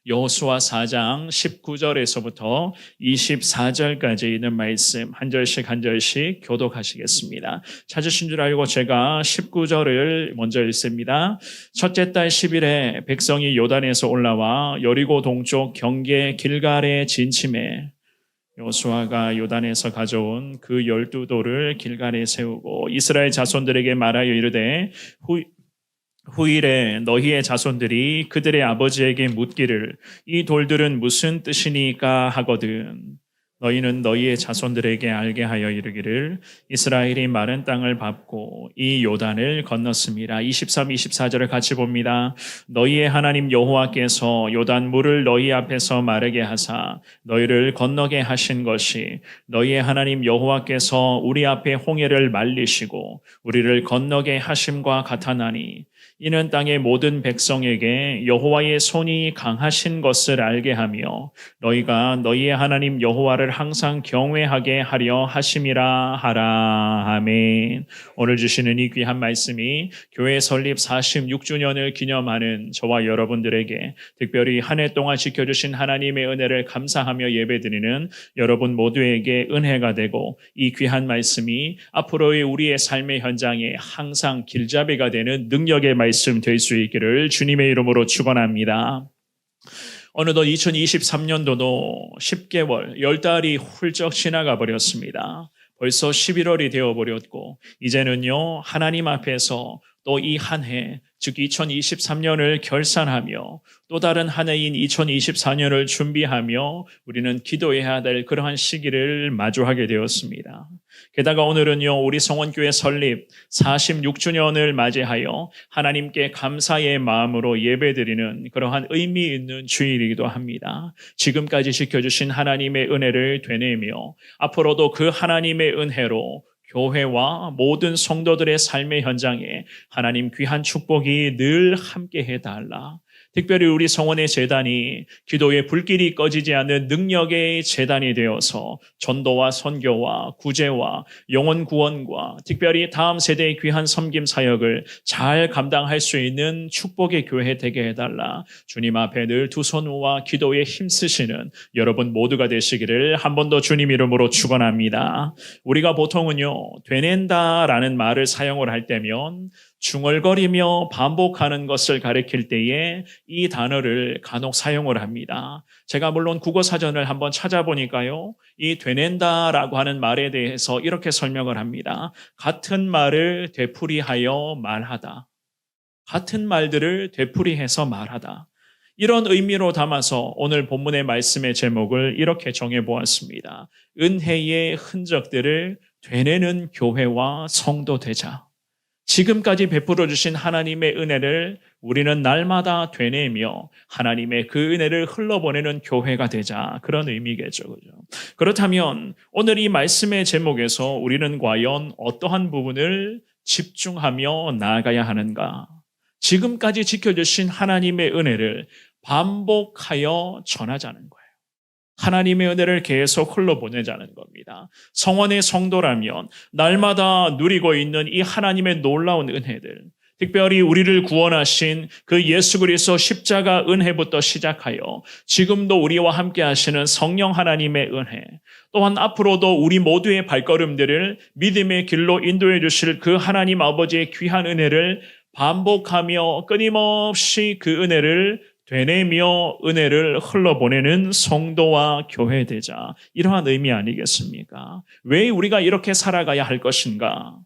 여호수아 4장 19절에서부터 24절까지 있는 말씀 한 절씩 교독하시겠습니다. 찾으신 줄 알고 제가 19절을 먼저 읽습니다. 첫째 달 10일에 백성이 요단에서 올라와 여리고 동쪽 경계 길갈에 진침해 여호수아가 요단에서 가져온 그 12돌을 길갈에 세우고 이스라엘 자손들에게 말하여 이르되 후일에 너희의 자손들이 그들의 아버지에게 묻기를 이 돌들은 무슨 뜻이니까 하거든. 너희는 너희의 자손들에게 알게 하여 이르기를 이스라엘이 마른 땅을 밟고 이 요단을 건넜습니다. 23, 24절을 같이 봅니다. 너희의 하나님 여호와께서 요단 물을 너희 앞에서 마르게 하사 너희를 건너게 하신 것이 너희의 하나님 여호와께서 우리 앞에 홍해를 말리시고 우리를 건너게 하심과 같아나니 이는 땅의 모든 백성에게 여호와의 손이 강하신 것을 알게 하며 너희가 너희의 하나님 여호와를 항상 경외하게 하려 하심이라 하라. 아멘. 오늘 주시는 이 귀한 말씀이 교회 설립 46주년을 기념하는 저와 여러분들에게 특별히 한 해 동안 지켜주신 하나님의 은혜를 감사하며 예배드리는 여러분 모두에게 은혜가 되고 이 귀한 말씀이 앞으로의 우리의 삶의 현장에 항상 길잡이가 되는 능력의 말씀 될 수 있기를 주님의 이름으로 축원합니다. 어느덧 2023년도도 10개월, 10달이 훌쩍 지나가 버렸습니다. 벌써 11월이 되어버렸고 이제는요 하나님 앞에서 또 이 한 해, 즉 2023년을 결산하며 또 다른 한 해인 2024년을 준비하며 우리는 기도해야 될 그러한 시기를 마주하게 되었습니다. 게다가 오늘은요 우리 성원교회 설립 46주년을 맞이하여 하나님께 감사의 마음으로 예배드리는 그러한 의미 있는 주일이기도 합니다. 지금까지 지켜주신 하나님의 은혜를 되뇌며 앞으로도 그 하나님의 은혜로 교회와 모든 성도들의 삶의 현장에 하나님 귀한 축복이 늘 함께 해달라. 특별히 우리 성원의 재단이 기도의 불길이 꺼지지 않는 능력의 재단이 되어서 전도와 선교와 구제와 영혼 구원과 특별히 다음 세대의 귀한 섬김 사역을 잘 감당할 수 있는 축복의 교회 되게 해달라. 주님 앞에 늘 두 손 모아 기도에 힘쓰시는 여러분 모두가 되시기를 한 번 더 주님 이름으로 축원합니다. 우리가 보통은요 되낸다라는 말을 사용을 할 때면 중얼거리며 반복하는 것을 가리킬 때에 이 단어를 간혹 사용을 합니다. 제가 물론 국어사전을 한번 찾아보니까요. 이 되낸다라고 하는 말에 대해서 이렇게 설명을 합니다. 같은 말을 되풀이하여 말하다. 같은 말들을 되풀이해서 말하다. 이런 의미로 담아서 오늘 본문의 말씀의 제목을 이렇게 정해보았습니다. 은혜의 흔적들을 되뇌는 교회와 성도 되자. 지금까지 베풀어 주신 하나님의 은혜를 우리는 날마다 되뇌며 하나님의 그 은혜를 흘러보내는 교회가 되자. 그런 의미겠죠. 그죠? 그렇다면 오늘 이 말씀의 제목에서 우리는 과연 어떠한 부분을 집중하며 나아가야 하는가? 지금까지 지켜주신 하나님의 은혜를 반복하여 전하자는 거예요. 하나님의 은혜를 계속 흘러보내자는 겁니다. 성원의 성도라면 날마다 누리고 있는 이 하나님의 놀라운 은혜들, 특별히 우리를 구원하신 그 예수 그리스도 십자가 은혜부터 시작하여 지금도 우리와 함께 하시는 성령 하나님의 은혜, 또한 앞으로도 우리 모두의 발걸음들을 믿음의 길로 인도해 주실 그 하나님 아버지의 귀한 은혜를 반복하며 끊임없이 그 은혜를 되뇌며 은혜를 흘러보내는 성도와 교회 되자. 이러한 의미 아니겠습니까? 왜 우리가 이렇게 살아가야 할 것인가?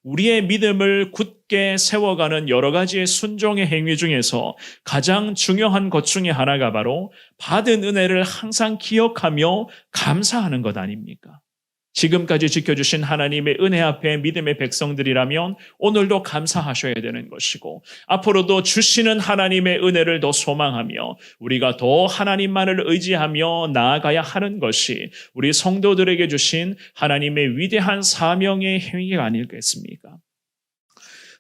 우리의 믿음을 굳게 세워가는 여러 가지의 순종의 행위 중에서 가장 중요한 것 중에 하나가 바로 받은 은혜를 항상 기억하며 감사하는 것 아닙니까? 지금까지 지켜주신 하나님의 은혜 앞에 믿음의 백성들이라면 오늘도 감사하셔야 되는 것이고 앞으로도 주시는 하나님의 은혜를 더 소망하며 우리가 더 하나님만을 의지하며 나아가야 하는 것이 우리 성도들에게 주신 하나님의 위대한 사명의 행위가 아닐겠습니까?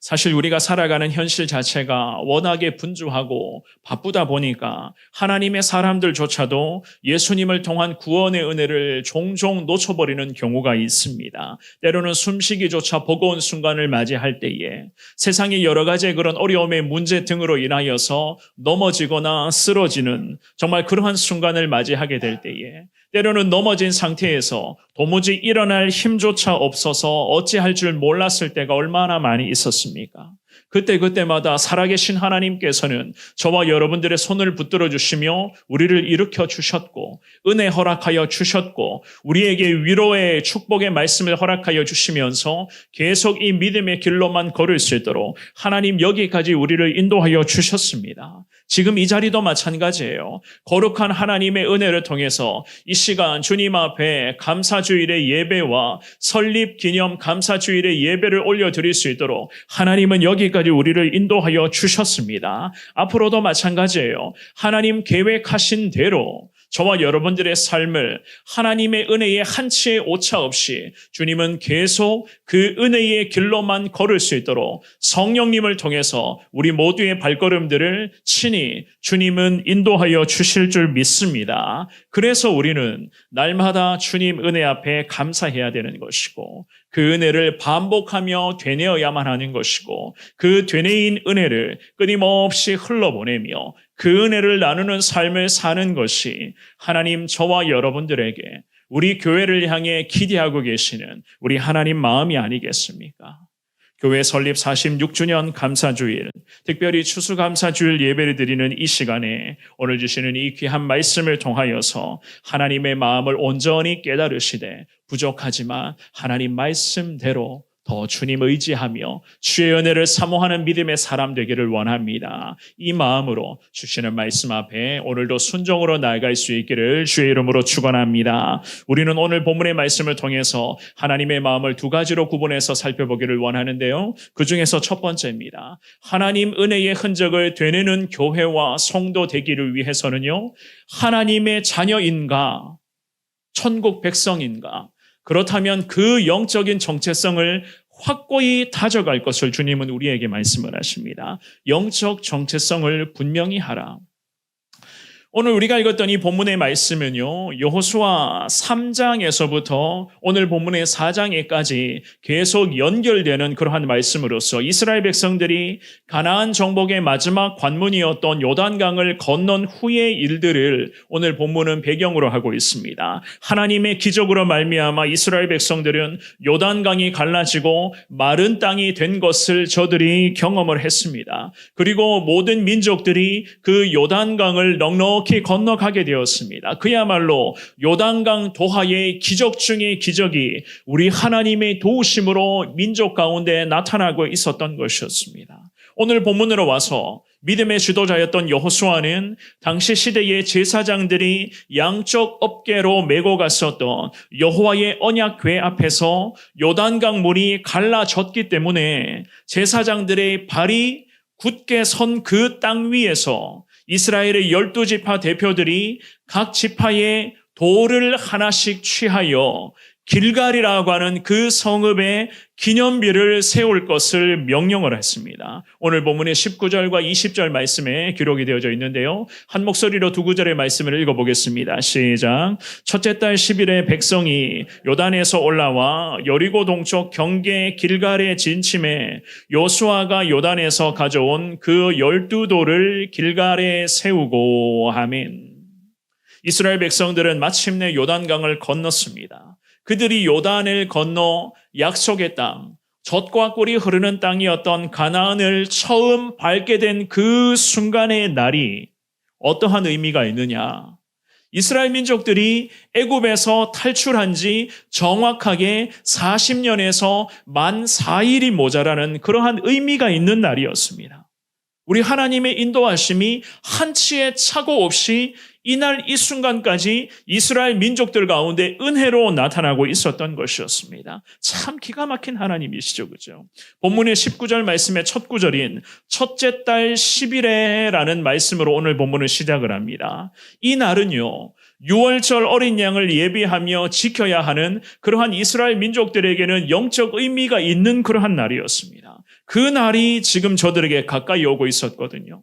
사실 우리가 살아가는 현실 자체가 워낙에 분주하고 바쁘다 보니까 하나님의 사람들조차도 예수님을 통한 구원의 은혜를 종종 놓쳐버리는 경우가 있습니다. 때로는 숨쉬기조차 버거운 순간을 맞이할 때에 세상의 여러 가지의 그런 어려움의 문제 등으로 인하여서 넘어지거나 쓰러지는 정말 그러한 순간을 맞이하게 될 때에 때로는 넘어진 상태에서 도무지 일어날 힘조차 없어서 어찌할 줄 몰랐을 때가 얼마나 많이 있었습니까? 그때마다 살아계신 하나님께서는 저와 여러분들의 손을 붙들어 주시며 우리를 일으켜 주셨고 은혜 허락하여 주셨고 우리에게 위로의 축복의 말씀을 허락하여 주시면서 계속 이 믿음의 길로만 걸을 수 있도록 하나님 여기까지 우리를 인도하여 주셨습니다. 지금 이 자리도 마찬가지예요. 거룩한 하나님의 은혜를 통해서 이 시간 주님 앞에 감사주일의 예배와 설립 기념 감사주일의 예배를 올려드릴 수 있도록 하나님은 여기까지 우리를 인도하여 주셨습니다. 앞으로도 마찬가지예요. 하나님 계획하신 대로 저와 여러분들의 삶을 하나님의 은혜의 한치의 오차 없이 주님은 계속 그 은혜의 길로만 걸을 수 있도록 성령님을 통해서 우리 모두의 발걸음들을 친히 주님은 인도하여 주실 줄 믿습니다. 그래서 우리는 날마다 주님 은혜 앞에 감사해야 되는 것이고 그 은혜를 반복하며 되뇌어야만 하는 것이고 그 되뇌인 은혜를 끊임없이 흘러보내며 그 은혜를 나누는 삶을 사는 것이 하나님 저와 여러분들에게 우리 교회를 향해 기대하고 계시는 우리 하나님 마음이 아니겠습니까? 교회 설립 46주년 감사주일, 특별히 추수감사주일 예배를 드리는 이 시간에 오늘 주시는 이 귀한 말씀을 통하여서 하나님의 마음을 온전히 깨달으시되 부족하지만 하나님 말씀대로 더 주님 의지하며 주의 은혜를 사모하는 믿음의 사람 되기를 원합니다. 이 마음으로 주시는 말씀 앞에 오늘도 순종으로 나아갈 수 있기를 주의 이름으로 축원합니다. 우리는 오늘 본문의 말씀을 통해서 하나님의 마음을 두 가지로 구분해서 살펴보기를 원하는데요. 그 중에서 첫 번째입니다. 하나님 은혜의 흔적을 되뇌는 교회와 성도 되기를 위해서는요. 하나님의 자녀인가? 천국 백성인가? 그렇다면 그 영적인 정체성을 확고히 다져갈 것을 주님은 우리에게 말씀을 하십니다. 영적 정체성을 분명히 하라. 오늘 우리가 읽었던 이 본문의 말씀은요. 여호수아 3장에서부터 오늘 본문의 4장에까지 계속 연결되는 그러한 말씀으로서 이스라엘 백성들이 가나안 정복의 마지막 관문이었던 요단강을 건넌 후의 일들을 오늘 본문은 배경으로 하고 있습니다. 하나님의 기적으로 말미암아 이스라엘 백성들은 요단강이 갈라지고 마른 땅이 된 것을 저들이 경험을 했습니다. 그리고 모든 민족들이 그 요단강을 넉넉히 건너가게 되었습니다. 그야말로 요단강 도하의 기적 중의 기적이 우리 하나님의 도우심으로 민족 가운데 나타나고 있었던 것이었습니다. 오늘 본문으로 와서 믿음의 지도자였던 여호수아는 당시 시대의 제사장들이 양쪽 어깨로 메고 갔었던 여호와의 언약궤 앞에서 요단강 물이 갈라졌기 때문에 제사장들의 발이 굳게 선 그 땅 위에서 이스라엘의 12지파 대표들이 각 지파의 돌을 하나씩 취하여 길갈이라고 하는 그 성읍에 기념비를 세울 것을 명령을 했습니다. 오늘 본문의 19절과 20절 말씀에 기록이 되어져 있는데요. 한 목소리로 두 구절의 말씀을 읽어보겠습니다. 시작. 첫째 달 10일에 백성이 요단에서 올라와 여리고 동쪽 경계 길갈에 진침해 여호수아가 요단에서 가져온 그 12돌을 길갈에 세우고 아멘. 이스라엘 백성들은 마침내 요단강을 건넜습니다. 그들이 요단을 건너 약속의 땅, 젖과 꿀이 흐르는 땅이었던 가나안을 처음 밟게 된 그 순간의 날이 어떠한 의미가 있느냐? 이스라엘 민족들이 애굽에서 탈출한 지 정확하게 40년에서 만 4일이 모자라는 그러한 의미가 있는 날이었습니다. 우리 하나님의 인도하심이 한치의 착오 없이 이날 이 순간까지 이스라엘 민족들 가운데 은혜로 나타나고 있었던 것이었습니다. 참 기가 막힌 하나님이시죠. 그죠? 본문의 19절 말씀의 첫 구절인 첫째 달 10일에 라는 말씀으로 오늘 본문을 시작을 합니다. 이 날은요. 6월절 어린 양을 예비하며 지켜야 하는 그러한 이스라엘 민족들에게는 영적 의미가 있는 그러한 날이었습니다. 그 날이 지금 저들에게 가까이 오고 있었거든요.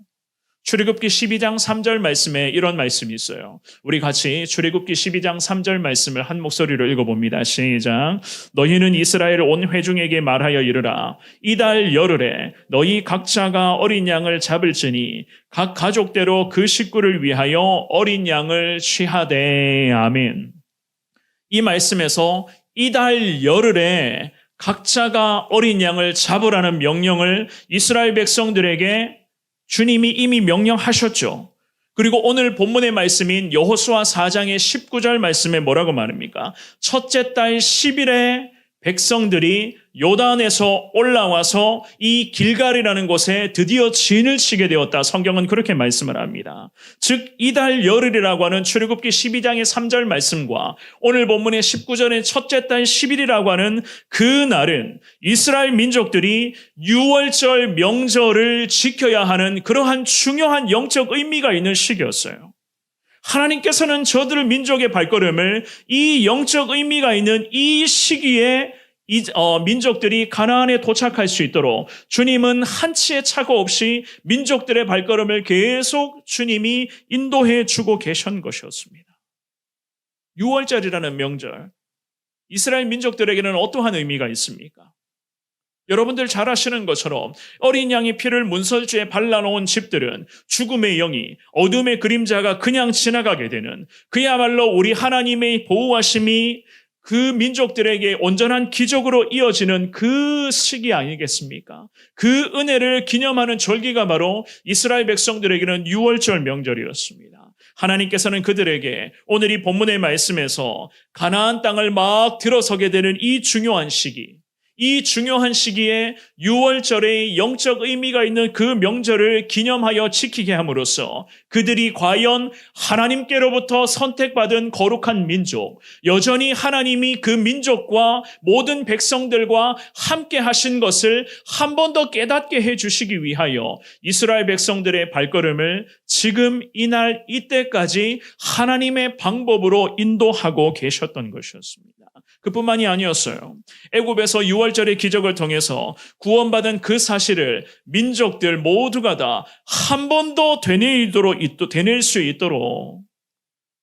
출애굽기 12장 3절 말씀에 이런 말씀이 있어요. 우리 같이 출애굽기 12장 3절 말씀을 한 목소리로 읽어봅니다. 시작. 너희는 이스라엘 온 회중에게 말하여 이르라. 이달 열흘에 너희 각자가 어린 양을 잡을지니 각 가족대로 그 식구를 위하여 어린 양을 취하되. 아멘. 이 말씀에서 이달 열흘에 각자가 어린 양을 잡으라는 명령을 이스라엘 백성들에게 주님이 이미 명령하셨죠. 그리고 오늘 본문의 말씀인 여호수아 4장의 19절 말씀에 뭐라고 말합니까? 첫째 달 10일에 백성들이 요단에서 올라와서 이 길갈이라는 곳에 드디어 진을 치게 되었다. 성경은 그렇게 말씀을 합니다. 즉 이달 열흘이라고 하는 출애굽기 12장의 3절 말씀과 오늘 본문의 19절의 첫째 달 10일이라고 하는 그 날은 이스라엘 민족들이 유월절 명절을 지켜야 하는 그러한 중요한 영적 의미가 있는 시기였어요. 하나님께서는 저들 민족의 발걸음을 이 영적 의미가 있는 이 시기에 민족들이 가나안에 도착할 수 있도록 주님은 한치의 착오 없이 민족들의 발걸음을 계속 주님이 인도해 주고 계신 것이었습니다. 유월절이라는 명절, 이스라엘 민족들에게는 어떠한 의미가 있습니까? 여러분들 잘 아시는 것처럼 어린 양의 피를 문설주에 발라놓은 집들은 죽음의 영이, 어둠의 그림자가 그냥 지나가게 되는, 그야말로 우리 하나님의 보호하심이 그 민족들에게 온전한 기적으로 이어지는 그 시기 아니겠습니까? 그 은혜를 기념하는 절기가 바로 이스라엘 백성들에게는 유월절 명절이었습니다. 하나님께서는 그들에게 오늘 이 본문의 말씀에서 가나안 땅을 막 들어서게 되는 이 중요한 시기, 이 중요한 시기에 유월절의 영적 의미가 있는 그 명절을 기념하여 지키게 함으로써 그들이 과연 하나님께로부터 선택받은 거룩한 민족, 여전히 하나님이 그 민족과 모든 백성들과 함께 하신 것을 한 번 더 깨닫게 해주시기 위하여 이스라엘 백성들의 발걸음을 지금 이날 이때까지 하나님의 방법으로 인도하고 계셨던 것이었습니다. 그뿐만이 아니었어요. 애굽에서 유월절의 기적을 통해서 구원받은 그 사실을 민족들 모두가 다 한 번 더 되낼 수 있도록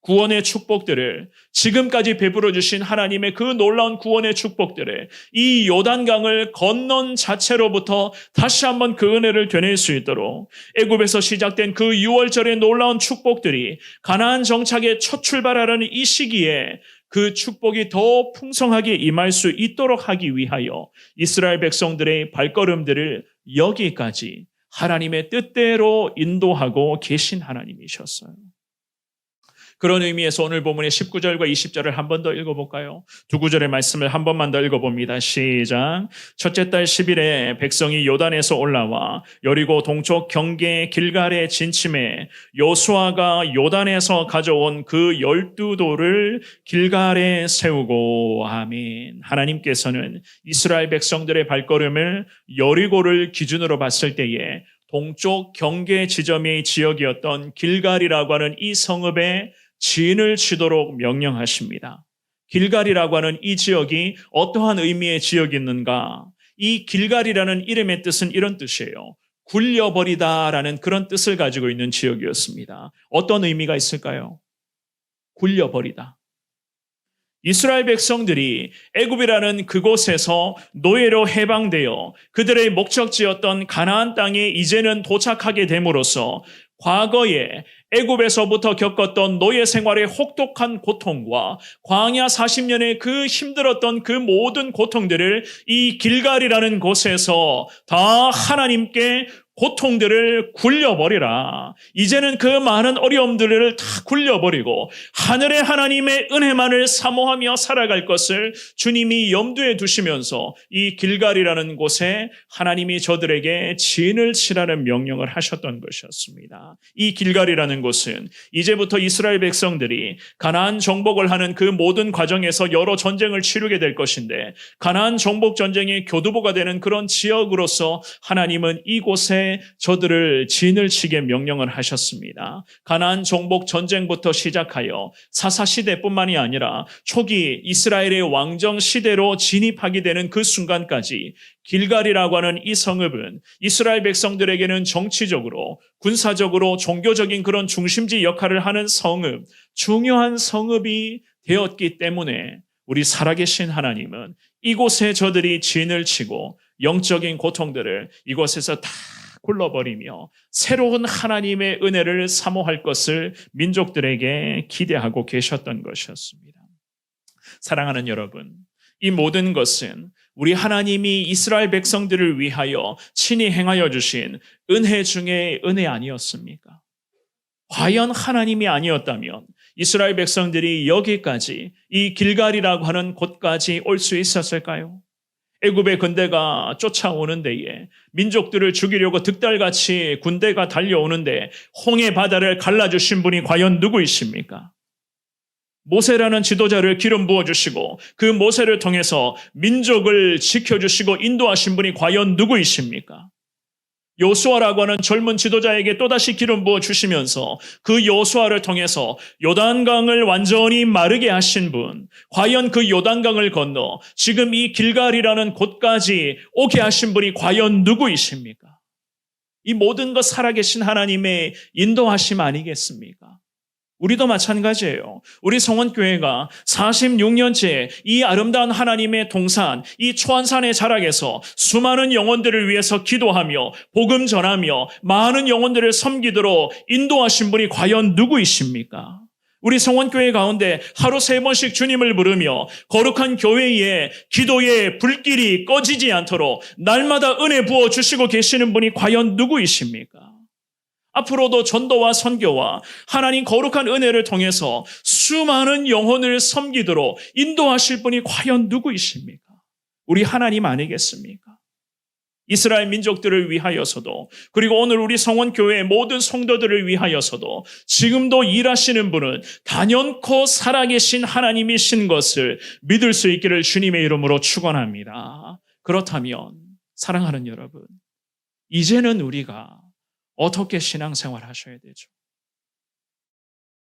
구원의 축복들을, 지금까지 베풀어 주신 하나님의 그 놀라운 구원의 축복들을 이 요단강을 건넌 자체로부터 다시 한번 그 은혜를 되낼 수 있도록 애굽에서 시작된 그 유월절의 놀라운 축복들이 가나안 정착의 첫 출발하는 이 시기에 그 축복이 더 풍성하게 임할 수 있도록 하기 위하여 이스라엘 백성들의 발걸음들을 여기까지 하나님의 뜻대로 인도하고 계신 하나님이셨어요. 그런 의미에서 오늘 본문의 19절과 20절을 한 번 더 읽어볼까요? 두 구절의 말씀을 한 번만 더 읽어봅니다. 시작. 첫째 달 10일에 백성이 요단에서 올라와 여리고 동쪽 경계 길갈에 진침해 여호수아가 요단에서 가져온 그 12돌을 길갈에 세우고. 아멘. 하나님께서는 이스라엘 백성들의 발걸음을 여리고를 기준으로 봤을 때에 동쪽 경계 지점의 지역이었던 길갈이라고 하는 이 성읍에 진을 치도록 명령하십니다. 길갈이라고 하는 이 지역이 어떠한 의미의 지역이 있는가? 이 길갈이라는 이름의 뜻은 이런 뜻이에요. 굴려버리다라는 그런 뜻을 가지고 있는 지역이었습니다. 어떤 의미가 있을까요? 굴려버리다. 이스라엘 백성들이 애굽이라는 그곳에서 노예로 해방되어 그들의 목적지였던 가나안 땅에 이제는 도착하게 됨으로써 과거에 애굽에서부터 겪었던 노예 생활의 혹독한 고통과 광야 40년의 그 힘들었던 그 모든 고통들을 이 길갈이라는 곳에서 다 하나님께 고통들을 굴려버리라. 이제는 그 많은 어려움들을 다 굴려버리고 하늘의 하나님의 은혜만을 사모하며 살아갈 것을 주님이 염두에 두시면서 이 길갈이라는 곳에 하나님이 저들에게 진을 치라는 명령을 하셨던 것이었습니다. 이 길갈이라는 곳은 이제부터 이스라엘 백성들이 가나안 정복을 하는 그 모든 과정에서 여러 전쟁을 치르게 될 것인데 가나안 정복 전쟁의 교두보가 되는 그런 지역으로서 하나님은 이곳에 이곳에 저들을 진을 치게 명령을 하셨습니다. 가나안 정복 전쟁부터 시작하여 사사 시대뿐만이 아니라 초기 이스라엘의 왕정 시대로 진입하게 되는 그 순간까지 길갈이라고 하는 이 성읍은 이스라엘 백성들에게는 정치적으로, 군사적으로, 종교적인 그런 중심지 역할을 하는 성읍, 중요한 성읍이 되었기 때문에 우리 살아계신 하나님은 이곳에 저들이 진을 치고 영적인 고통들을 이곳에서 다 굴러버리며 새로운 하나님의 은혜를 사모할 것을 민족들에게 기대하고 계셨던 것이었습니다. 사랑하는 여러분, 이 모든 것은 우리 하나님이 이스라엘 백성들을 위하여 친히 행하여 주신 은혜 중에 은혜 아니었습니까? 과연 하나님이 아니었다면 이스라엘 백성들이 여기까지 이 길갈이라고 하는 곳까지 올 수 있었을까요? 애굽의 군대가 쫓아오는 데에 민족들을 죽이려고 득달같이 군대가 달려오는데 홍해 바다를 갈라주신 분이 과연 누구이십니까? 모세라는 지도자를 기름 부어주시고 그 모세를 통해서 민족을 지켜주시고 인도하신 분이 과연 누구이십니까? 요수아라고 하는 젊은 지도자에게 또다시 기름 부어주시면서 그 요수아를 통해서 요단강을 완전히 마르게 하신 분, 과연 그 요단강을 건너 지금 이 길갈이라는 곳까지 오게 하신 분이 과연 누구이십니까? 이 모든 것 살아계신 하나님의 인도하심 아니겠습니까? 우리도 마찬가지예요. 우리 성원교회가 46년째 이 아름다운 하나님의 동산, 이 초안산의 자락에서 수많은 영혼들을 위해서 기도하며 복음 전하며 많은 영혼들을 섬기도록 인도하신 분이 과연 누구이십니까? 우리 성원교회 가운데 하루 3번씩 주님을 부르며 거룩한 교회에 기도의 불길이 꺼지지 않도록 날마다 은혜 부어주시고 계시는 분이 과연 누구이십니까? 앞으로도 전도와 선교와 하나님 거룩한 은혜를 통해서 수많은 영혼을 섬기도록 인도하실 분이 과연 누구이십니까? 우리 하나님 아니겠습니까? 이스라엘 민족들을 위하여서도 그리고 오늘 우리 성원교회의 모든 성도들을 위하여서도 지금도 일하시는 분은 단연코 살아계신 하나님이신 것을 믿을 수 있기를 주님의 이름으로 축원합니다. 그렇다면 사랑하는 여러분, 이제는 우리가 어떻게 신앙생활 하셔야 되죠?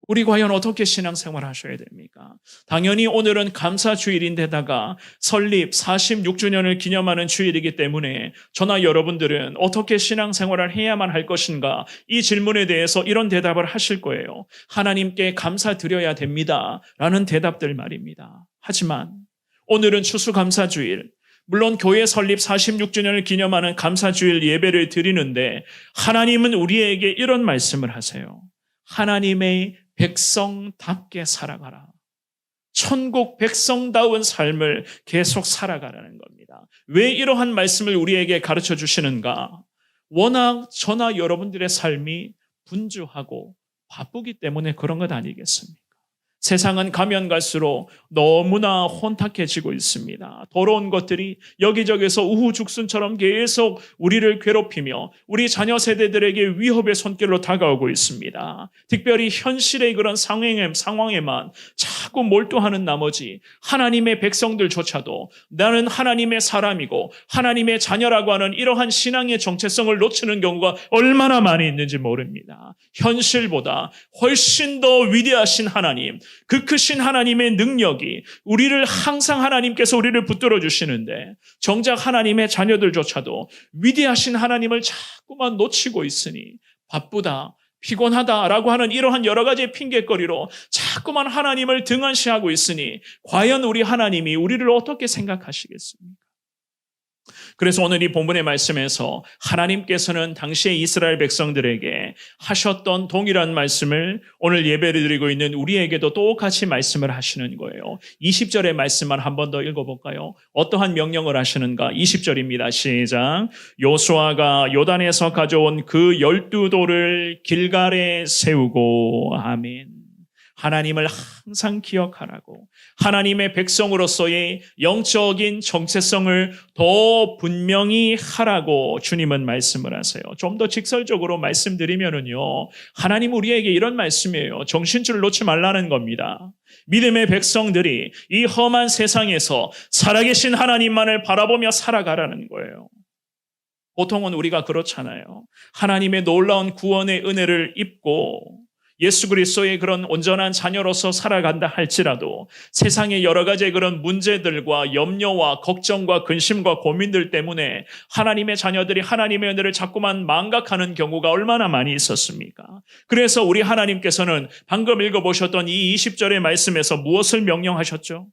우리 과연 어떻게 신앙생활 하셔야 됩니까? 당연히 오늘은 감사주일인데다가 설립 46주년을 기념하는 주일이기 때문에 저나 여러분들은 어떻게 신앙생활을 해야만 할 것인가? 이 질문에 대해서 이런 대답을 하실 거예요. 하나님께 감사드려야 됩니다. 라는 대답들 말입니다. 하지만 오늘은 추수감사주일, 물론 교회 설립 46주년을 기념하는 감사주일 예배를 드리는데 하나님은 우리에게 이런 말씀을 하세요. 하나님의 백성답게 살아가라. 천국 백성다운 삶을 계속 살아가라는 겁니다. 왜 이러한 말씀을 우리에게 가르쳐 주시는가? 워낙 저나 여러분들의 삶이 분주하고 바쁘기 때문에 그런 것 아니겠습니까? 세상은 가면 갈수록 너무나 혼탁해지고 있습니다. 더러운 것들이 여기저기서 우후죽순처럼 계속 우리를 괴롭히며 우리 자녀 세대들에게 위협의 손길로 다가오고 있습니다. 특별히 현실의 그런 상황에만 자꾸 몰두하는 나머지 하나님의 백성들조차도 나는 하나님의 사람이고 하나님의 자녀라고 하는 이러한 신앙의 정체성을 놓치는 경우가 얼마나 많이 있는지 모릅니다. 현실보다 훨씬 더 위대하신 하나님, 그 크신 하나님의 능력이 우리를 항상 하나님께서 우리를 붙들어 주시는데 정작 하나님의 자녀들조차도 위대하신 하나님을 자꾸만 놓치고 있으니 바쁘다, 피곤하다라고 하는 이러한 여러 가지 핑계거리로 자꾸만 하나님을 등한시하고 있으니 과연 우리 하나님이 우리를 어떻게 생각하시겠습니까? 그래서 오늘 이 본문의 말씀에서 하나님께서는 당시의 이스라엘 백성들에게 하셨던 동일한 말씀을 오늘 예배를 드리고 있는 우리에게도 똑같이 말씀을 하시는 거예요. 20절의 말씀만 한 번 더 읽어볼까요? 어떠한 명령을 하시는가? 20절입니다. 시작. 요수아가 요단에서 가져온 그 12돌을 길갈에 세우고 아멘. 하나님을 항상 기억하라고 하나님의 백성으로서의 영적인 정체성을 더 분명히 하라고 주님은 말씀을 하세요. 좀 더 직설적으로 말씀드리면은요, 하나님 우리에게 이런 말씀이에요. 정신줄을 놓지 말라는 겁니다. 믿음의 백성들이 이 험한 세상에서 살아계신 하나님만을 바라보며 살아가라는 거예요. 보통은 우리가 그렇잖아요. 하나님의 놀라운 구원의 은혜를 입고 예수 그리스도의 그런 온전한 자녀로서 살아간다 할지라도 세상의 여러 가지의 그런 문제들과 염려와 걱정과 근심과 고민들 때문에 하나님의 자녀들이 하나님의 은혜를 자꾸만 망각하는 경우가 얼마나 많이 있었습니까? 그래서 우리 하나님께서는 방금 읽어보셨던 이 20절의 말씀에서 무엇을 명령하셨죠?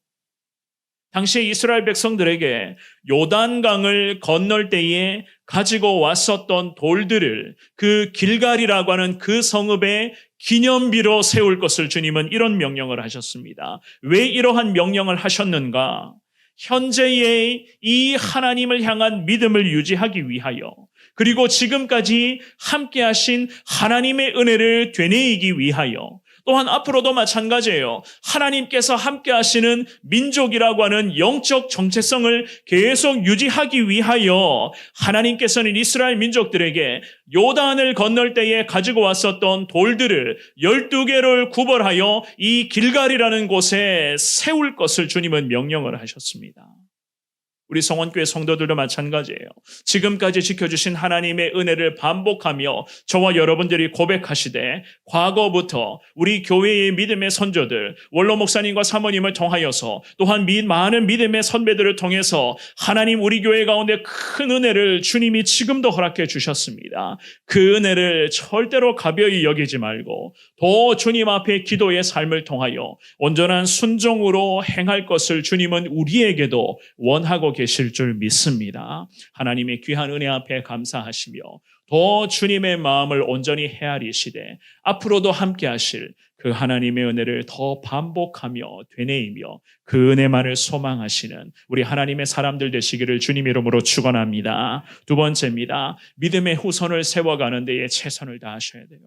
당시 이스라엘 백성들에게 요단강을 건널 때에 가지고 왔었던 돌들을 그 길갈이라고 하는 그 성읍의 기념비로 세울 것을 주님은 이런 명령을 하셨습니다. 왜 이러한 명령을 하셨는가? 현재의 이 하나님을 향한 믿음을 유지하기 위하여, 그리고 지금까지 함께 하신 하나님의 은혜를 되뇌이기 위하여, 또한 앞으로도 마찬가지예요. 하나님께서 함께 하시는 민족이라고 하는 영적 정체성을 계속 유지하기 위하여 하나님께서는 이스라엘 민족들에게 요단을 건널 때에 가지고 왔었던 돌들을 12개를 구벌하여 이 길갈이라는 곳에 세울 것을 주님은 명령을 하셨습니다. 우리 성원교회 성도들도 마찬가지예요. 지금까지 지켜주신 하나님의 은혜를 반복하며 저와 여러분들이 고백하시되 과거부터 우리 교회의 믿음의 선조들, 원로 목사님과 사모님을 통하여서 또한 많은 믿음의 선배들을 통해서 하나님 우리 교회 가운데 큰 은혜를 주님이 지금도 허락해 주셨습니다. 그 은혜를 절대로 가벼이 여기지 말고 더 주님 앞에 기도의 삶을 통하여 온전한 순종으로 행할 것을 주님은 우리에게도 원하고 계실 줄 믿습니다. 하나님의 귀한 은혜 앞에 감사하시며 더 주님의 마음을 온전히 헤아리시되 앞으로도 함께 하실 그 하나님의 은혜를 더 반복하며 되뇌이며 그 은혜만을 소망하시는 우리 하나님의 사람들 되시기를 주님 이름으로 축원합니다. 두 번째입니다. 믿음의 후손을 세워가는 데에 최선을 다하셔야 돼요.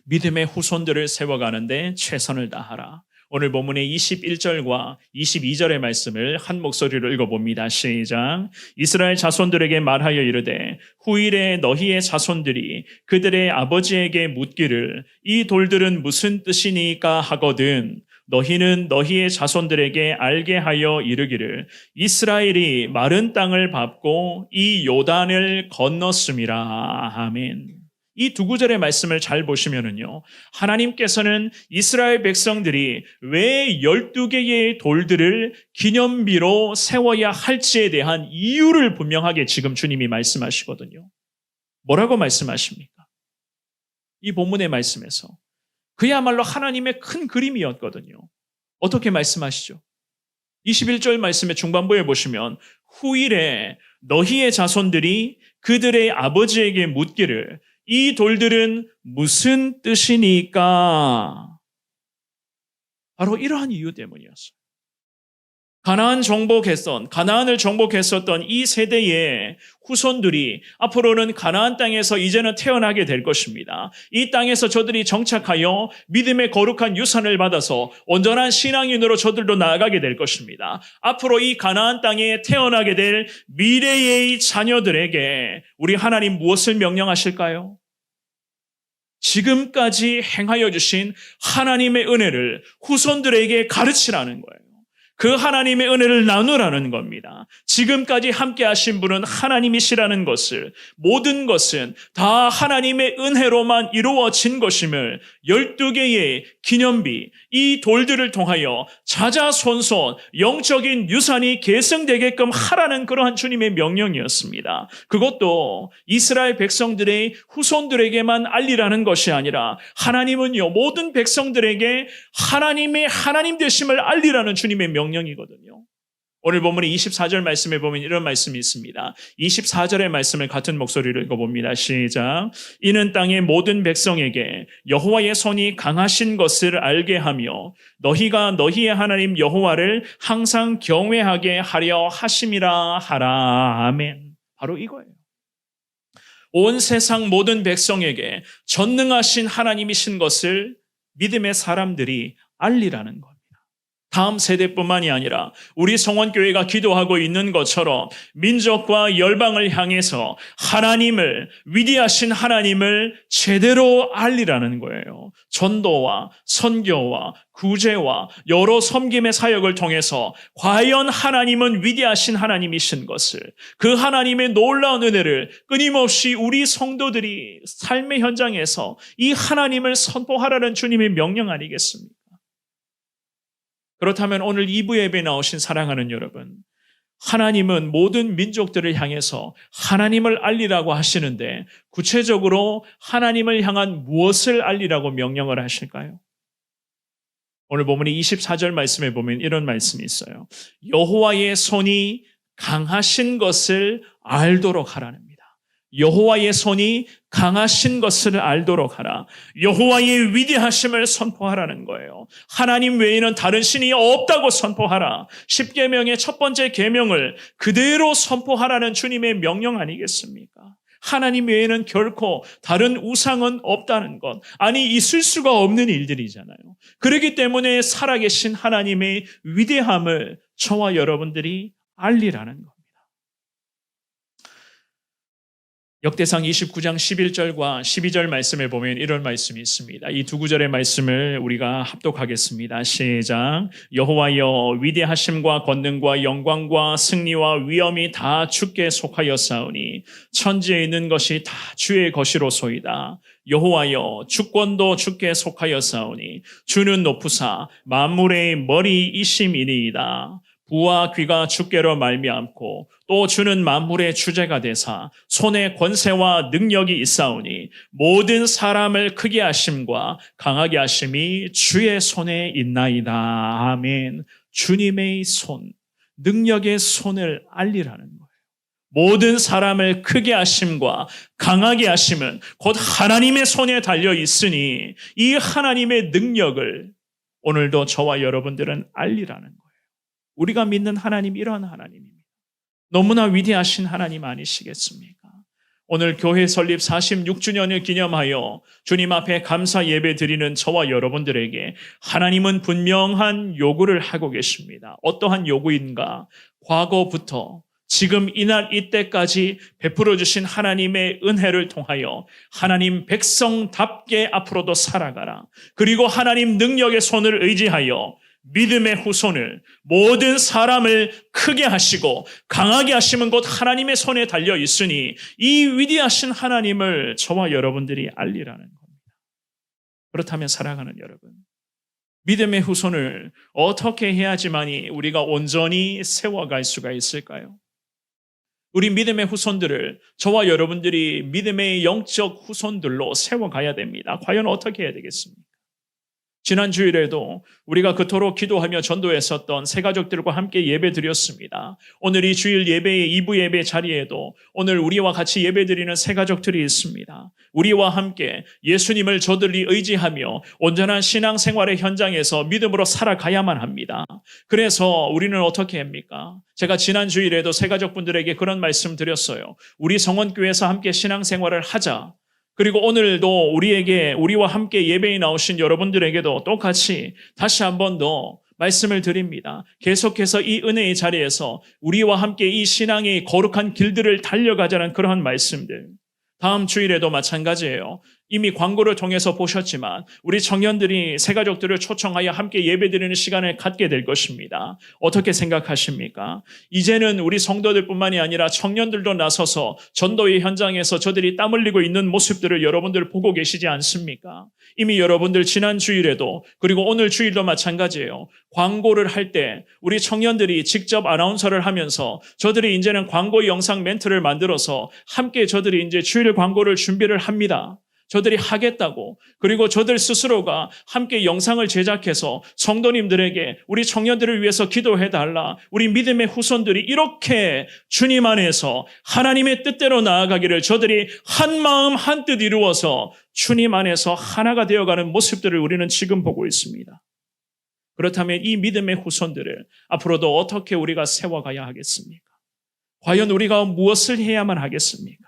믿음의 후손들을 세워가는 데 최선을 다하라. 오늘 본문의 21절과 22절의 말씀을 한 목소리로 읽어봅니다. 시작. 이스라엘 자손들에게 말하여 이르되 후일에 너희의 자손들이 그들의 아버지에게 묻기를 이 돌들은 무슨 뜻이니까 하거든 너희는 너희의 자손들에게 알게 하여 이르기를 이스라엘이 마른 땅을 밟고 이 요단을 건넜음이라. 아멘. 이 두 구절의 말씀을 잘 보시면은요, 하나님께서는 이스라엘 백성들이 왜 12개의 돌들을 기념비로 세워야 할지에 대한 이유를 분명하게 지금 주님이 말씀하시거든요. 뭐라고 말씀하십니까? 이 본문의 말씀에서 그야말로 하나님의 큰 그림이었거든요. 어떻게 말씀하시죠? 21절 말씀의 중반부에 보시면 후일에 너희의 자손들이 그들의 아버지에게 묻기를 이 돌들은 무슨 뜻이니까? 바로 이러한 이유 때문이었어요. 가나안을 정복했었던 이 세대의 후손들이 앞으로는 가나안 땅에서 이제는 태어나게 될 것입니다. 이 땅에서 저들이 정착하여 믿음의 거룩한 유산을 받아서 온전한 신앙인으로 저들도 나아가게 될 것입니다. 앞으로 이 가나안 땅에 태어나게 될 미래의 자녀들에게 우리 하나님 무엇을 명령하실까요? 지금까지 행하여 주신 하나님의 은혜를 후손들에게 가르치라는 거예요. 그 하나님의 은혜를 나누라는 겁니다. 지금까지 함께 하신 분은 하나님이시라는 것을, 모든 것은 다 하나님의 은혜로만 이루어진 것임을 12개의 기념비, 이 돌들을 통하여 자자손손 영적인 유산이 계승되게끔 하라는 그러한 주님의 명령이었습니다. 그것도 이스라엘 백성들의 후손들에게만 알리라는 것이 아니라 하나님은요, 모든 백성들에게 하나님의 하나님 되심을 알리라는 주님의 명령이거든요. 오늘 본문의 24절 말씀에 보면 이런 말씀이 있습니다. 24절의 말씀을 같은 목소리로 읽어봅니다. 시작. 이는 땅의 모든 백성에게 여호와의 손이 강하신 것을 알게 하며 너희가 너희의 하나님 여호와를 항상 경외하게 하려 하심이라 하라. 아멘. 바로 이거예요. 온 세상 모든 백성에게 전능하신 하나님이신 것을 믿음의 사람들이 알리라는 겁니다. 다음 세대뿐만이 아니라 우리 성원교회가 기도하고 있는 것처럼 민족과 열방을 향해서 하나님을, 위대하신 하나님을 제대로 알리라는 거예요. 전도와 선교와 구제와 여러 섬김의 사역을 통해서 과연 하나님은 위대하신 하나님이신 것을, 그 하나님의 놀라운 은혜를 끊임없이 우리 성도들이 삶의 현장에서 이 하나님을 선포하라는 주님의 명령 아니겠습니까? 그렇다면 오늘 2부 예배에 나오신 사랑하는 여러분, 하나님은 모든 민족들을 향해서 하나님을 알리라고 하시는데 구체적으로 하나님을 향한 무엇을 알리라고 명령을 하실까요? 오늘 본문의 24절 말씀에 보면 이런 말씀이 있어요. 여호와의 손이 강하신 것을 알도록 하라는 겁니다. 여호와의 손이 강하신 것을 알도록 하라. 여호와의 위대하심을 선포하라는 거예요. 하나님 외에는 다른 신이 없다고 선포하라. 10계명의 첫 번째 계명을 그대로 선포하라는 주님의 명령 아니겠습니까? 하나님 외에는 결코 다른 우상은 없다는 것, 아니 있을 수가 없는 일들이잖아요. 그렇기 때문에 살아계신 하나님의 위대함을 저와 여러분들이 알리라는 겁니다. 역대상 29장 11절과 12절 말씀을 보면 이런 말씀이 있습니다. 이 두 구절의 말씀을 우리가 합독하겠습니다. 시작. 여호와여, 위대하심과 권능과 영광과 승리와 위엄이 다 주께 속하였사오니 천지에 있는 것이 다 주의 것이로소이다. 여호와여, 주권도 주께 속하였사오니 주는 높으사 만물의 머리이심이니이다. 부와 귀가 주께로 말미암고 또 주는 만물의 주제가 되사 손에 권세와 능력이 있사오니 모든 사람을 크게 하심과 강하게 하심이 주의 손에 있나이다. 아멘. 주님의 손, 능력의 손을 알리라는 거예요. 모든 사람을 크게 하심과 강하게 하심은 곧 하나님의 손에 달려 있으니 이 하나님의 능력을 오늘도 저와 여러분들은 알리라는 거예요. 우리가 믿는 하나님, 이런 하나님입니다. 너무나 위대하신 하나님 아니시겠습니까? 오늘 교회 설립 46주년을 기념하여 주님 앞에 감사 예배 드리는 저와 여러분들에게 하나님은 분명한 요구를 하고 계십니다. 어떠한 요구인가? 과거부터 지금 이날 이때까지 베풀어 주신 하나님의 은혜를 통하여 하나님 백성답게 앞으로도 살아가라. 그리고 하나님 능력의 손을 의지하여 믿음의 후손을, 모든 사람을 크게 하시고 강하게 하심은 곧 하나님의 손에 달려 있으니 이 위대하신 하나님을 저와 여러분들이 알리라는 겁니다. 그렇다면 사랑하는 여러분, 믿음의 후손을 어떻게 해야지만이 우리가 온전히 세워갈 수가 있을까요? 우리 믿음의 후손들을 저와 여러분들이 믿음의 영적 후손들로 세워가야 됩니다. 과연 어떻게 해야 되겠습니까? 지난 주일에도 우리가 그토록 기도하며 전도했었던 새가족들과 함께 예배 드렸습니다. 오늘 이 주일 예배의 2부 예배 자리에도 오늘 우리와 같이 예배 드리는 새가족들이 있습니다. 우리와 함께 예수님을 저들이 의지하며 온전한 신앙생활의 현장에서 믿음으로 살아가야만 합니다. 그래서 우리는 어떻게 합니까? 제가 지난 주일에도 새가족분들에게 그런 말씀 드렸어요. 우리 성원교회에서 함께 신앙생활을 하자. 그리고 오늘도 우리와 함께 예배에 나오신 여러분들에게도 똑같이 다시 한 번 더 말씀을 드립니다. 계속해서 이 은혜의 자리에서 우리와 함께 이 신앙의 거룩한 길들을 달려가자는 그러한 말씀들. 다음 주일에도 마찬가지예요. 이미 광고를 통해서 보셨지만 우리 청년들이 새가족들을 초청하여 함께 예배드리는 시간을 갖게 될 것입니다. 어떻게 생각하십니까? 이제는 우리 성도들뿐만이 아니라 청년들도 나서서 전도의 현장에서 저들이 땀 흘리고 있는 모습들을 여러분들 보고 계시지 않습니까? 이미 여러분들 지난 주일에도 그리고 오늘 주일도 마찬가지예요. 광고를 할 때 우리 청년들이 직접 아나운서를 하면서 저들이 이제는 광고 영상 멘트를 만들어서 함께 저들이 이제 주일 광고를 준비를 합니다. 저들이 하겠다고, 그리고 저들 스스로가 함께 영상을 제작해서 성도님들에게 우리 청년들을 위해서 기도해달라. 우리 믿음의 후손들이 이렇게 주님 안에서 하나님의 뜻대로 나아가기를 저들이 한 마음 한 뜻 이루어서 주님 안에서 하나가 되어가는 모습들을 우리는 지금 보고 있습니다. 그렇다면 이 믿음의 후손들을 앞으로도 어떻게 우리가 세워가야 하겠습니까? 과연 우리가 무엇을 해야만 하겠습니까?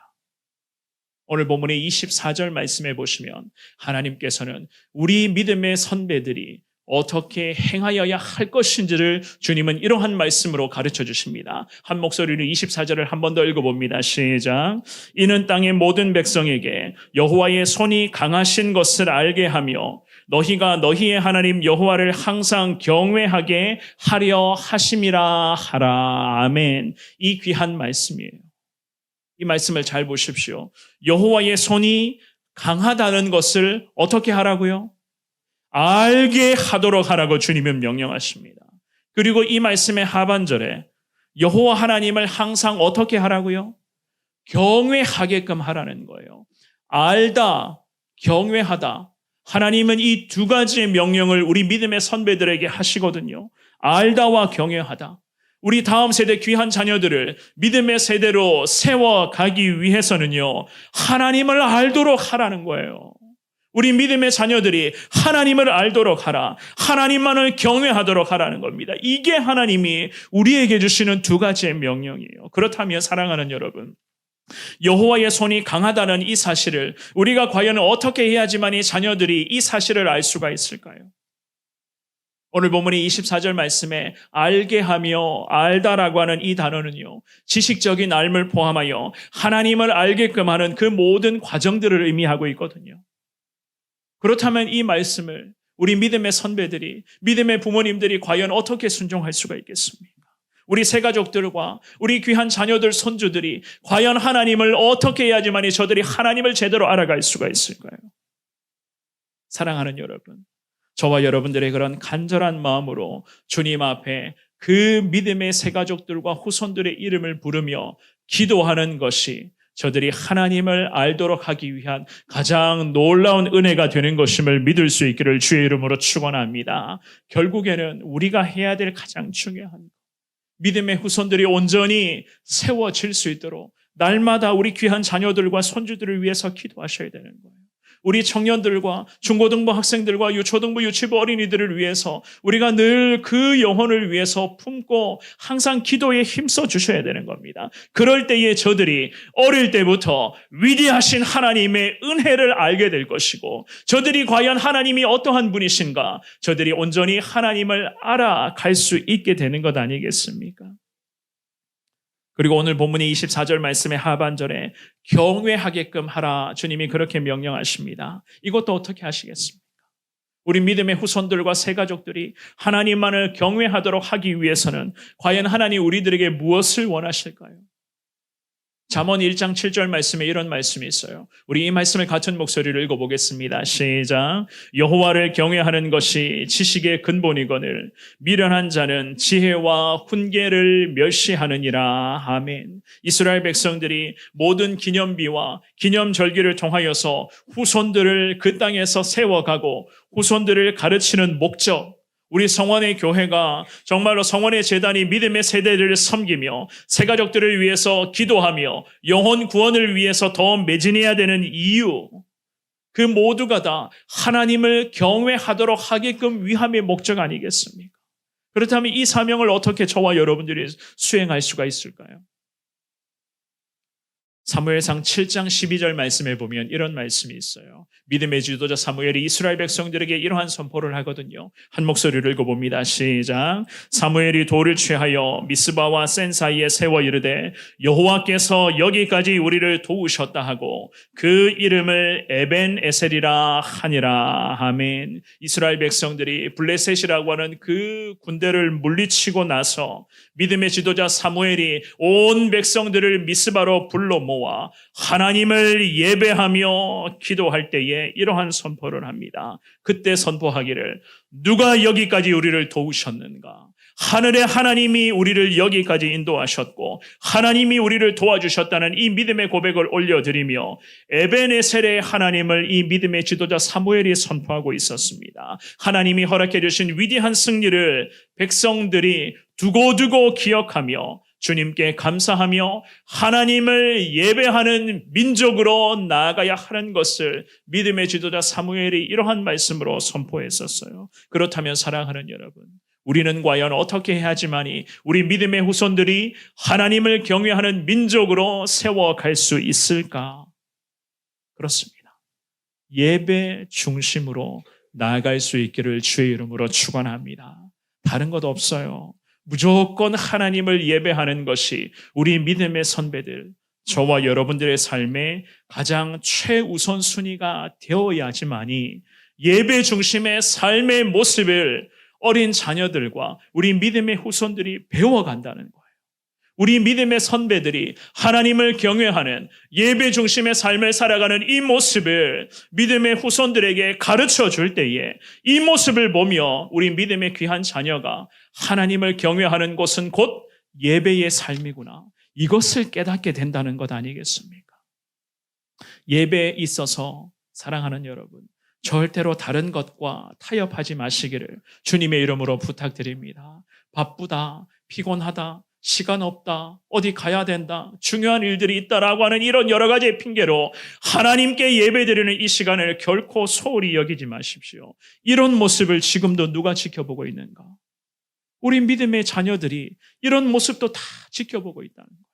오늘 본문의 24절 말씀해 보시면 하나님께서는 우리 믿음의 선배들이 어떻게 행하여야 할 것인지를 주님은 이러한 말씀으로 가르쳐 주십니다. 한 목소리로 24절을 한 번 더 읽어봅니다. 시작. 이는 땅의 모든 백성에게 여호와의 손이 강하신 것을 알게 하며 너희가 너희의 하나님 여호와를 항상 경외하게 하려 하심이라 하라. 아멘. 이 귀한 말씀이에요. 이 말씀을 잘 보십시오. 여호와의 손이 강하다는 것을 어떻게 하라고요? 알게 하도록 하라고 주님은 명령하십니다. 그리고 이 말씀의 하반절에 여호와 하나님을 항상 어떻게 하라고요? 경외하게끔 하라는 거예요. 알다, 경외하다. 하나님은 이 두 가지의 명령을 우리 믿음의 선배들에게 하시거든요. 알다와 경외하다. 우리 다음 세대 귀한 자녀들을 믿음의 세대로 세워가기 위해서는요, 하나님을 알도록 하라는 거예요. 우리 믿음의 자녀들이 하나님을 알도록 하라. 하나님만을 경외하도록 하라는 겁니다. 이게 하나님이 우리에게 주시는 두 가지의 명령이에요. 그렇다면 사랑하는 여러분, 여호와의 손이 강하다는 이 사실을 우리가 과연 어떻게 해야지만 이 자녀들이 이 사실을 알 수가 있을까요? 오늘 본문의 24절 말씀에 알게 하며 알다라고 하는 이 단어는요, 지식적인 알을 포함하여 하나님을 알게끔 하는 그 모든 과정들을 의미하고 있거든요. 그렇다면 이 말씀을 우리 믿음의 선배들이, 믿음의 부모님들이 과연 어떻게 순종할 수가 있겠습니까? 우리 새가족들과 우리 귀한 자녀들, 손주들이 과연 하나님을 어떻게 해야지만이 저들이 하나님을 제대로 알아갈 수가 있을까요? 사랑하는 여러분, 저와 여러분들의 그런 간절한 마음으로 주님 앞에 그 믿음의 새가족들과 후손들의 이름을 부르며 기도하는 것이 저들이 하나님을 알도록 하기 위한 가장 놀라운 은혜가 되는 것임을 믿을 수 있기를 주의 이름으로 축원합니다. 결국에는 우리가 해야 될 가장 중요한 것, 믿음의 후손들이 온전히 세워질 수 있도록 날마다 우리 귀한 자녀들과 손주들을 위해서 기도하셔야 되는 거예요. 우리 청년들과 중고등부 학생들과 초등부 유치부 어린이들을 위해서 우리가 늘 그 영혼을 위해서 품고 항상 기도에 힘써 주셔야 되는 겁니다. 그럴 때에 저들이 어릴 때부터 위대하신 하나님의 은혜를 알게 될 것이고, 저들이 과연 하나님이 어떠한 분이신가, 저들이 온전히 하나님을 알아갈 수 있게 되는 것 아니겠습니까? 그리고 오늘 본문의 24절 말씀의 하반절에 경외하게끔 하라, 주님이 그렇게 명령하십니다. 이것도 어떻게 하시겠습니까? 우리 믿음의 후손들과 새가족들이 하나님만을 경외하도록 하기 위해서는 과연 하나님 우리들에게 무엇을 원하실까요? 잠언 1장 7절 말씀에 이런 말씀이 있어요. 우리 이 말씀을 같은 목소리를 읽어보겠습니다. 시작. 여호와를 경외하는 것이 지식의 근본이거늘 미련한 자는 지혜와 훈계를 멸시하느니라. 아멘. 이스라엘 백성들이 모든 기념비와 기념절기를 통하여서 후손들을 그 땅에서 세워가고 후손들을 가르치는 목적, 우리 성원의 교회가 정말로 성원의 재단이 믿음의 세대를 섬기며 새가족들을 위해서 기도하며 영혼 구원을 위해서 더 매진해야 되는 이유, 그 모두가 다 하나님을 경외하도록 하게끔 위함의 목적 아니겠습니까? 그렇다면 이 사명을 어떻게 저와 여러분들이 수행할 수가 있을까요? 사무엘상 7장 12절 말씀에 보면 이런 말씀이 있어요. 믿음의 지도자 사무엘이 이스라엘 백성들에게 이러한 선포를 하거든요. 한 목소리를 읽어봅니다. 시작. 사무엘이 돌을 취하여 미스바와 센 사이에 세워 이르되 여호와께서 여기까지 우리를 도우셨다 하고 그 이름을 에벤에셀이라 하니라. 아멘. 이스라엘 백성들이 블레셋이라고 하는 그 군대를 물리치고 나서 믿음의 지도자 사무엘이 온 백성들을 미스바로 불러 모아 하나님을 예배하며 기도할 때에 이러한 선포를 합니다. 그때 선포하기를 누가 여기까지 우리를 도우셨는가? 하늘의 하나님이 우리를 여기까지 인도하셨고 하나님이 우리를 도와주셨다는 이 믿음의 고백을 올려드리며 에벤에셀의 하나님을 이 믿음의 지도자 사무엘이 선포하고 있었습니다. 하나님이 허락해 주신 위대한 승리를 백성들이 두고두고 기억하며 주님께 감사하며 하나님을 예배하는 민족으로 나아가야 하는 것을 믿음의 지도자 사무엘이 이러한 말씀으로 선포했었어요. 그렇다면 사랑하는 여러분, 우리는 과연 어떻게 해야지만이 우리 믿음의 후손들이 하나님을 경외하는 민족으로 세워갈 수 있을까? 그렇습니다. 예배 중심으로 나아갈 수 있기를 주의 이름으로 축원합니다. 다른 것 없어요. 무조건 하나님을 예배하는 것이 우리 믿음의 선배들, 저와 여러분들의 삶의 가장 최우선 순위가 되어야지만이 예배 중심의 삶의 모습을 어린 자녀들과 우리 믿음의 후손들이 배워간다는 거예요. 우리 믿음의 선배들이 하나님을 경외하는 예배 중심의 삶을 살아가는 이 모습을 믿음의 후손들에게 가르쳐 줄 때에 이 모습을 보며 우리 믿음의 귀한 자녀가 하나님을 경외하는 곳은 곧 예배의 삶이구나. 이것을 깨닫게 된다는 것 아니겠습니까? 예배에 있어서 사랑하는 여러분, 절대로 다른 것과 타협하지 마시기를 주님의 이름으로 부탁드립니다. 바쁘다, 피곤하다, 시간 없다, 어디 가야 된다, 중요한 일들이 있다라고 하는 이런 여러 가지의 핑계로 하나님께 예배드리는 이 시간을 결코 소홀히 여기지 마십시오. 이런 모습을 지금도 누가 지켜보고 있는가? 우리 믿음의 자녀들이 이런 모습도 다 지켜보고 있다는 거예요.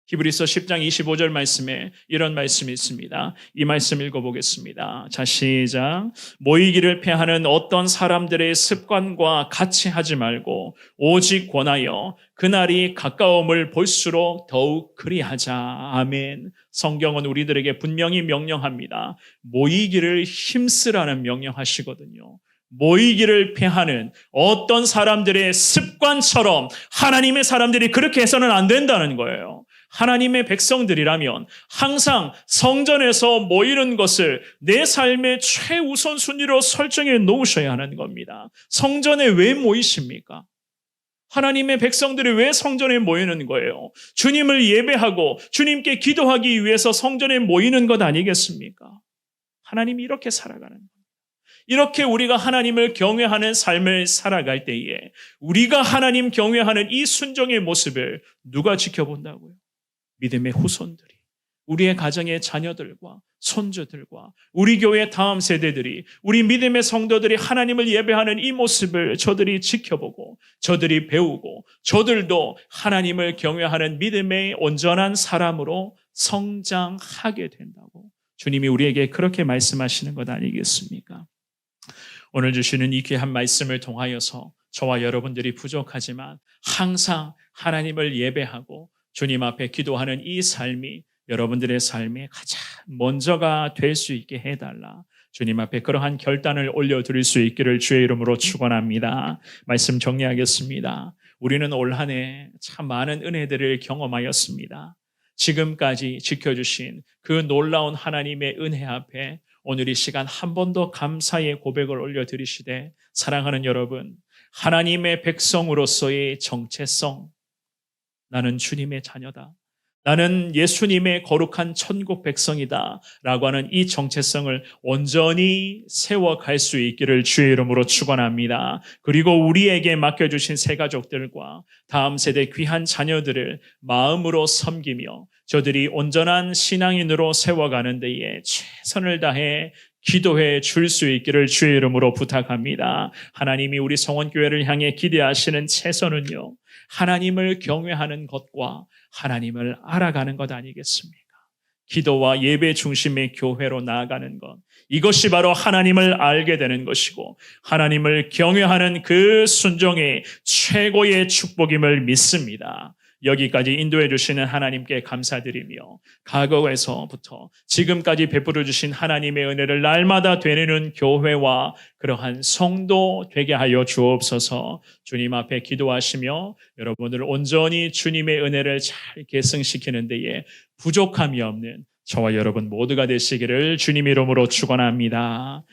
히브리서 10장 25절 말씀에 이런 말씀이 있습니다. 이 말씀 읽어보겠습니다. 자, 시작. 모이기를 패하는 어떤 사람들의 습관과 같이 하지 말고 오직 권하여 그날이 가까움을 볼수록 더욱 그리하자. 아멘. 성경은 우리들에게 분명히 명령합니다. 모이기를 힘쓰라는 명령하시거든요. 모이기를 패하는 어떤 사람들의 습관처럼 하나님의 사람들이 그렇게 해서는 안 된다는 거예요. 하나님의 백성들이라면 항상 성전에서 모이는 것을 내 삶의 최우선 순위로 설정해 놓으셔야 하는 겁니다. 성전에 왜 모이십니까? 하나님의 백성들이 왜 성전에 모이는 거예요? 주님을 예배하고 주님께 기도하기 위해서 성전에 모이는 것 아니겠습니까? 하나님이 이렇게 살아가는 거예요. 이렇게 우리가 하나님을 경외하는 삶을 살아갈 때에 우리가 하나님 경외하는 이 순종의 모습을 누가 지켜본다고요? 믿음의 후손들이, 우리의 가정의 자녀들과 손주들과 우리 교회 다음 세대들이, 우리 믿음의 성도들이 하나님을 예배하는 이 모습을 저들이 지켜보고 저들이 배우고 저들도 하나님을 경외하는 믿음의 온전한 사람으로 성장하게 된다고 주님이 우리에게 그렇게 말씀하시는 것 아니겠습니까? 오늘 주시는 이 귀한 말씀을 통하여서 저와 여러분들이 부족하지만 항상 하나님을 예배하고 주님 앞에 기도하는 이 삶이 여러분들의 삶의 가장 먼저가 될 수 있게 해달라. 주님 앞에 그러한 결단을 올려드릴 수 있기를 주의 이름으로 축원합니다. 말씀 정리하겠습니다. 우리는 올 한 해 참 많은 은혜들을 경험하였습니다. 지금까지 지켜주신 그 놀라운 하나님의 은혜 앞에 오늘 이 시간 한 번 더 감사의 고백을 올려드리시되, 사랑하는 여러분, 하나님의 백성으로서의 정체성, 나는 주님의 자녀다, 나는 예수님의 거룩한 천국 백성이다 라고 하는 이 정체성을 온전히 세워갈 수 있기를 주의 이름으로 축원합니다. 그리고 우리에게 맡겨주신 새 가족들과 다음 세대 귀한 자녀들을 마음으로 섬기며 저들이 온전한 신앙인으로 세워가는 데에 최선을 다해 기도해 줄 수 있기를 주의 이름으로 부탁합니다. 하나님이 우리 성원교회를 향해 기대하시는 최선은요, 하나님을 경외하는 것과 하나님을 알아가는 것 아니겠습니까? 기도와 예배 중심의 교회로 나아가는 것, 이것이 바로 하나님을 알게 되는 것이고 하나님을 경외하는 그 순종의 최고의 축복임을 믿습니다. 여기까지 인도해 주시는 하나님께 감사드리며 과거에서부터 지금까지 베풀어 주신 하나님의 은혜를 날마다 되뇌는 교회와 그러한 성도 되게 하여 주옵소서. 주님 앞에 기도하시며 여러분들 온전히 주님의 은혜를 잘 계승시키는 데에 부족함이 없는 저와 여러분 모두가 되시기를 주님 이름으로 축원합니다.